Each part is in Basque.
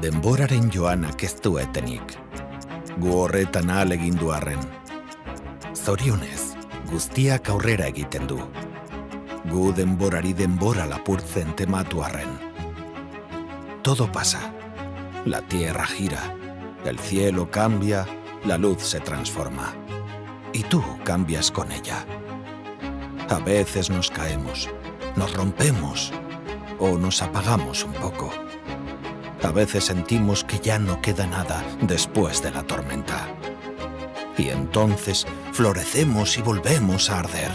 Denboraren joanak ez du etenik. Gu horretan ahalegindu arren. Zorionez, guztiak aurrera egiten du. Gu denborari denbora lapurtzen tematu arren. Todo pasa. La tierra gira. El cielo cambia. La luz se transforma. Y tú cambias con ella. A veces nos caemos, nos rompemos o nos apagamos un poco. A veces sentimos que ya no queda nada después de la tormenta. Y entonces florecemos y volvemos a arder.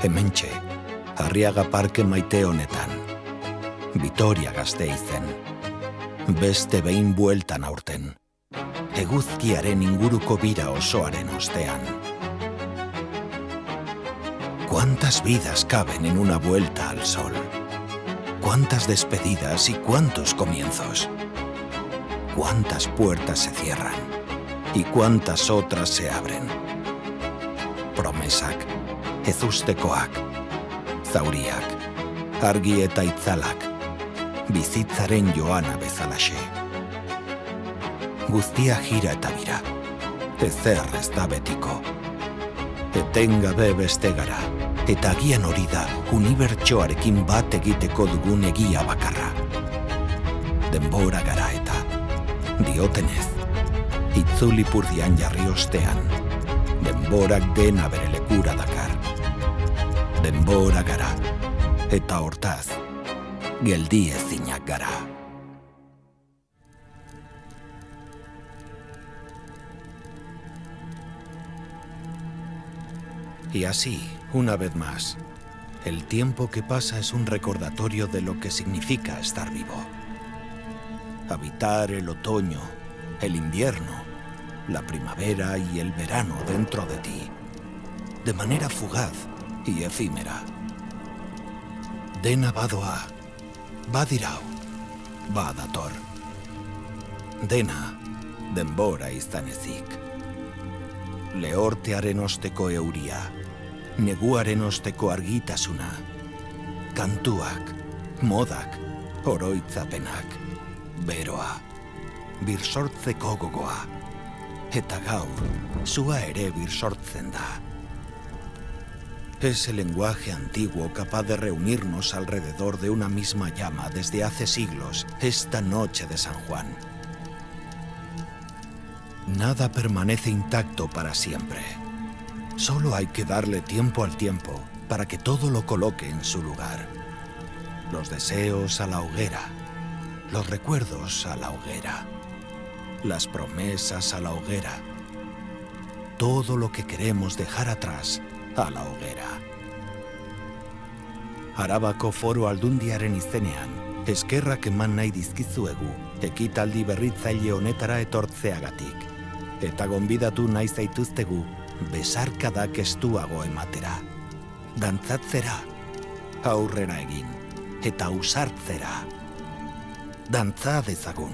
Hementxe, Arriaga Parke maite honetan. Vitoria Gasteizen. Beste behin bueltan aurten. Eguzkiaren inguruko bira osoaren ostean. ¿Cuántas vidas caben en una vuelta al sol? ¿Cuántas despedidas y cuántos comienzos? ¿Cuántas puertas se cierran y cuántas otras se abren? Promesak, ezustekoak, zauriak, argi eta itzalak, bizitzaren joana bezalaxe. Guztia gira eta bira, ezer ez da betiko. Etengabe beste gara, eta agian hori da unibertsoarekin bat egiteko dugun egia bakarra. Denbora gara eta, diotenez, itzulipurdian jarri ostean, denborak dena bere lekura dakar. Denbora gara, eta hortaz, geldi ezinak gara. Y así, una vez más, el tiempo que pasa es un recordatorio de lo que significa estar vivo. Habitar el otoño, el invierno, la primavera y el verano dentro de ti, de manera fugaz y efímera. Dena badoa, badirau, badator. Dena, denbora izan ezik. Lehortearen osteko euria, neguaren osteko argitasuna, kantuak, modak, oroitzapenak, beroa, birsortzeko gogoa, eta gaur, zua ere birsortzen da. Es el lenguaje antiguo capaz de reunirnos alrededor de una misma llama desde hace siglos, esta noche de San Juan. Nada permanece intacto para siempre. Solo hay que darle tiempo al tiempo para que todo lo coloque en su lugar. Los deseos a la hoguera, los recuerdos a la hoguera, las promesas a la hoguera, todo lo que queremos dejar atrás a la hoguera. Arabako Foru Aldundiaren izenean, eskerrak eman nahi dizkizuegu, ekitaldi berritzaile honetara etortzeagatik. Eta gonbidatu nahi zaituztegu, besarkadak estuago ematera. Dantzatzera, aurrera egin, eta ausartzera. Dantza dezagun,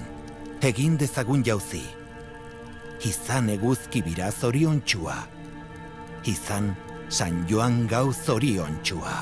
egin dezagun jauzi. Izan eguzki bira zoriontxua. Izan San Joan gau zoriontxua.